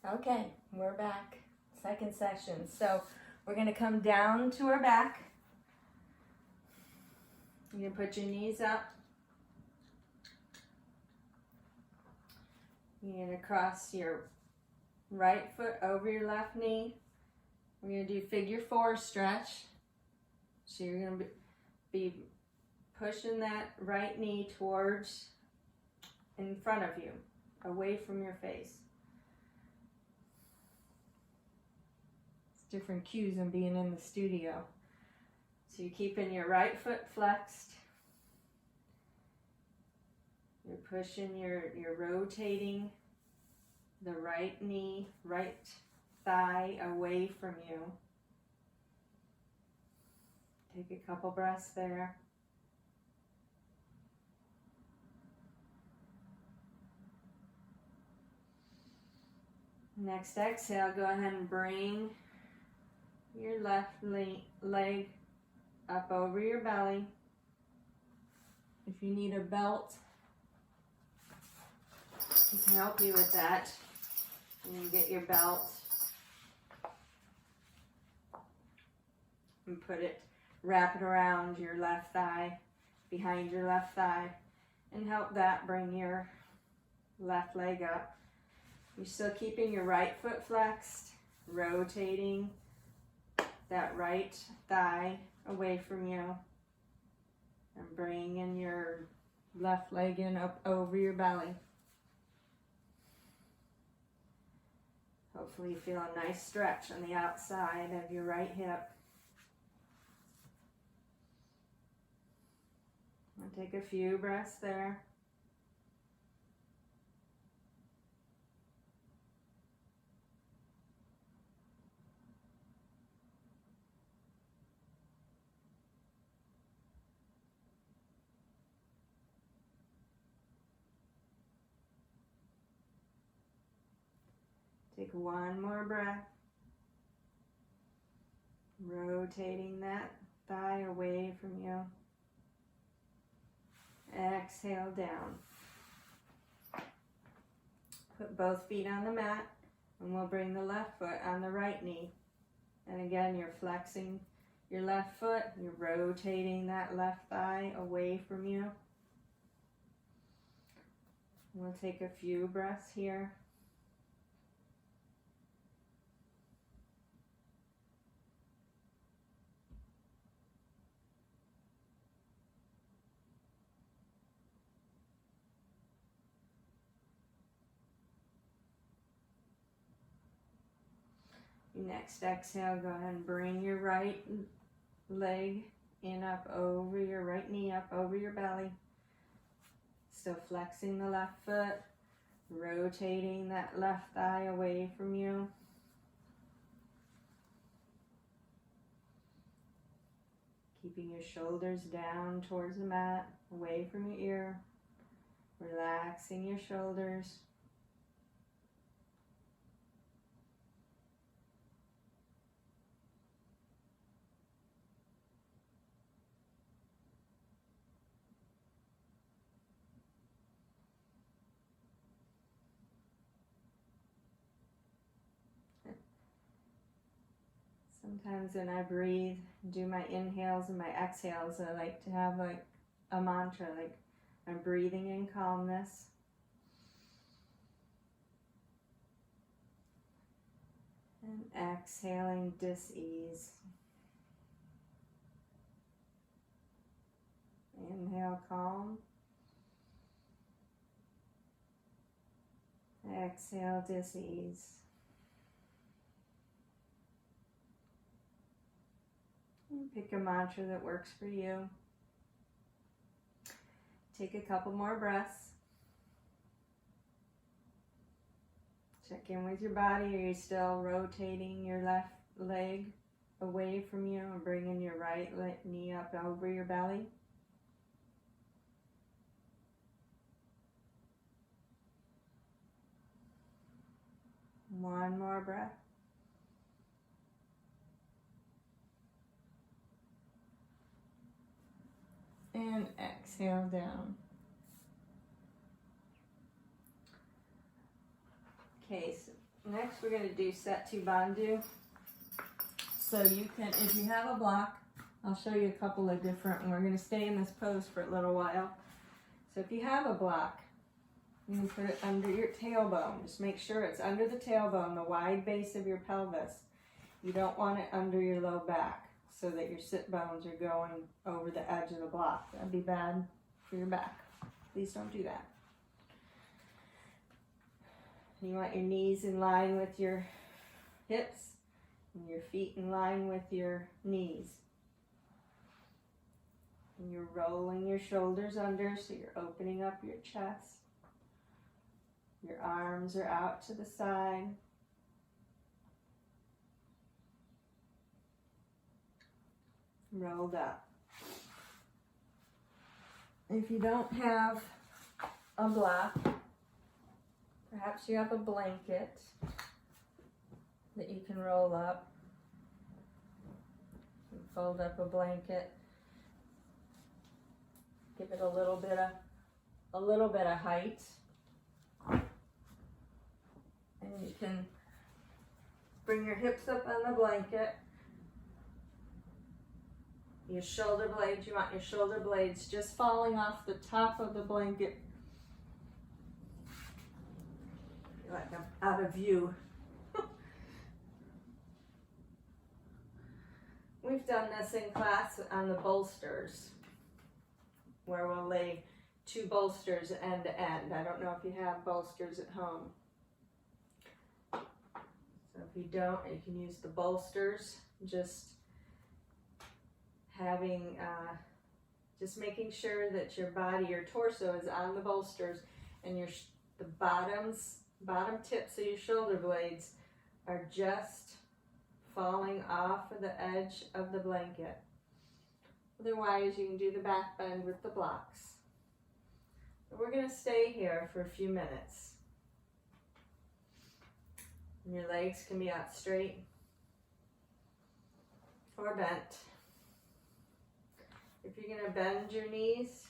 Okay, we're back. Second session. So we're going to come down to our back. You're going to put your knees up. You're going to cross your right foot over your left knee. We're going to do figure four stretch. So you're going to be pushing that right knee towards in front of you, away from your face. It's different cues than being in the studio. So you're keeping your right foot flexed. You're pushing, you're rotating the right knee, right thigh away from you. Take a couple breaths there. Next exhale, go ahead and bring your left leg up over your belly. If you need a belt, we can help you with that. And you get your belt and wrap it around your left thigh, behind your left thigh, and help that bring your left leg up. You're still keeping your right foot flexed, rotating that right thigh away from you, and bringing your left leg in up over your belly. Hopefully you feel a nice stretch on the outside of your right hip. I'll take a few breaths there. Take one more breath. Rotating that thigh away from you. Exhale down. Put both feet on the mat, and we'll bring the left foot on the right knee. And again, you're flexing your left foot, you're rotating that left thigh away from you. We'll take a few breaths here. Next exhale, go ahead and bring your right leg in up over your right knee, up over your belly. Still flexing the left foot, rotating that left thigh away from you. Keeping your shoulders down towards the mat, away from your ear. Relaxing your shoulders. Sometimes when I breathe, do my inhales and my exhales, I like to have like a mantra, like I'm breathing in calmness. And exhaling dis-ease. Inhale, calm. Exhale, dis-ease. Pick a mantra that works for you. Take a couple more breaths. Check in with your body. Are you still rotating your left leg away from you and bringing your right knee up over your belly? One more breath. And exhale down. Okay, so Next we're going to do set to bandu. So you can, if you have a block, I'll show you a couple of different, and we're going to stay in this pose for a little while. So if you have a block, you can put it under your tailbone. Just make sure it's under the tailbone, the wide base of your pelvis. You don't want it under your low back so that your sit bones are going over the edge of the block. That'd be bad for your back. Please don't do that. You want your knees in line with your hips and your feet in line with your knees. And you're rolling your shoulders under, so you're opening up your chest. Your arms are out to the side. Rolled up. If you don't have a block, perhaps you have a blanket that you can roll up. And fold up a blanket. Give it a little bit of height. And you can bring your hips up on the blanket. Your shoulder blades, you want your shoulder blades just falling off the top of the blanket. You're like I'm out of view. We've done this in class on the bolsters, where we'll lay 2 bolsters end to end. I don't know if you have bolsters at home. So if you don't, you can use the bolsters, just having, just making sure that your body, your torso is on the bolsters, and the bottom tips of your shoulder blades are just falling off of the edge of the blanket. Otherwise, you can do the back bend with the blocks. But we're going to stay here for a few minutes. And your legs can be out straight or bent. If you're going to bend your knees,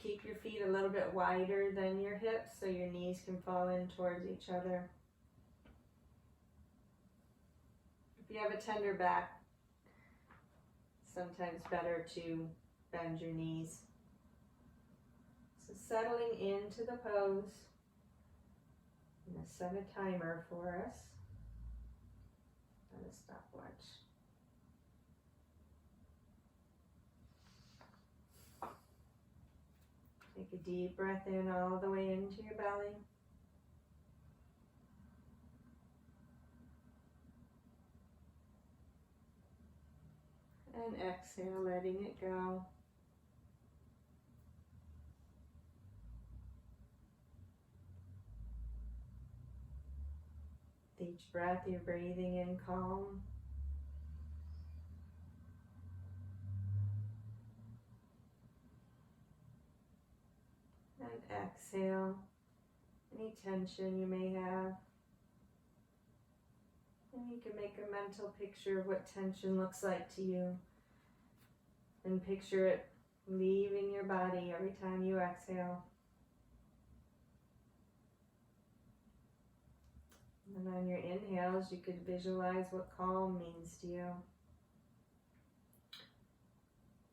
keep your feet a little bit wider than your hips so your knees can fall in towards each other. If you have a tender back, sometimes better to bend your knees. So settling into the pose. I'm going to set a timer for us and a stopwatch. Take a deep breath in all the way into your belly. And exhale, letting it go. With each breath, you're breathing in calm. And exhale any tension you may have. And you can make a mental picture of what tension looks like to you. And picture it leaving your body every time you exhale. And on your inhales, you could visualize what calm means to you.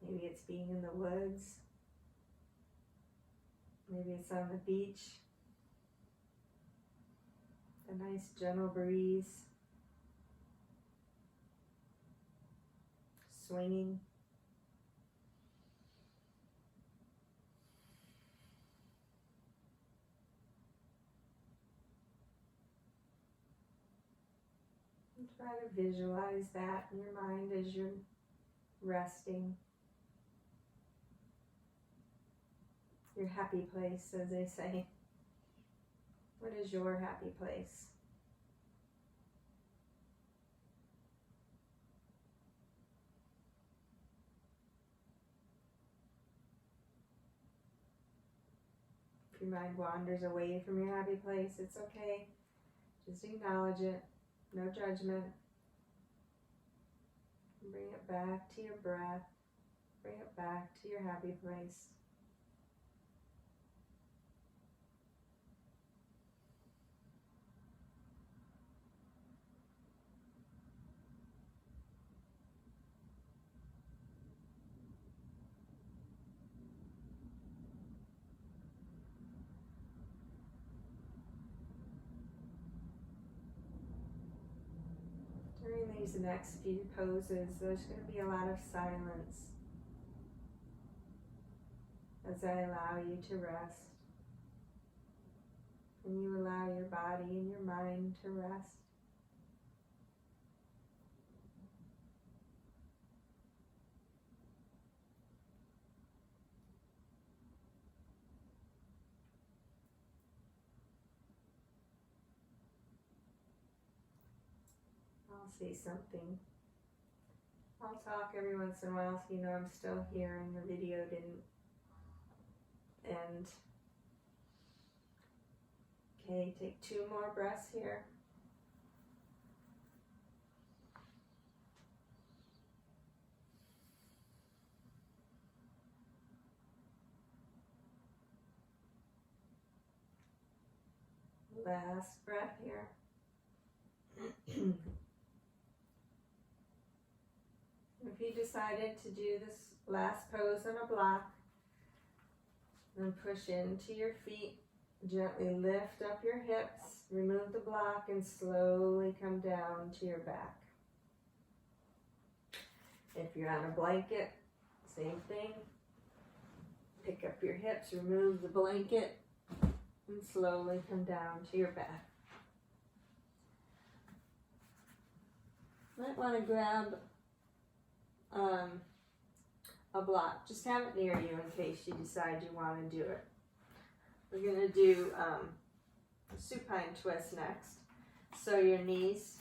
Maybe it's being in the woods. Maybe it's on the beach. A nice gentle breeze. Swinging. And try to visualize that in your mind as you're resting. Your happy place, as they say. What is your happy place? If your mind wanders away from your happy place, it's okay. Just acknowledge it. No judgment. Bring it back to your breath. Bring it back to your happy place. these next few poses, there's going to be a lot of silence as I allow you to rest. And you allow your body and your mind to rest. I'll say something. I'll talk every once in a while so you know I'm still here and the video didn't end. Okay, take 2 more breaths here. Last breath here. If you decided to do this last pose on a block, then push into your feet. Gently lift up your hips, remove the block, and slowly come down to your back. If you're on a blanket, same thing. Pick up your hips, remove the blanket, and slowly come down to your back. Might want to grab a block. Just have it near you in case you decide you want to do it. We're going to do a supine twist next. So your knees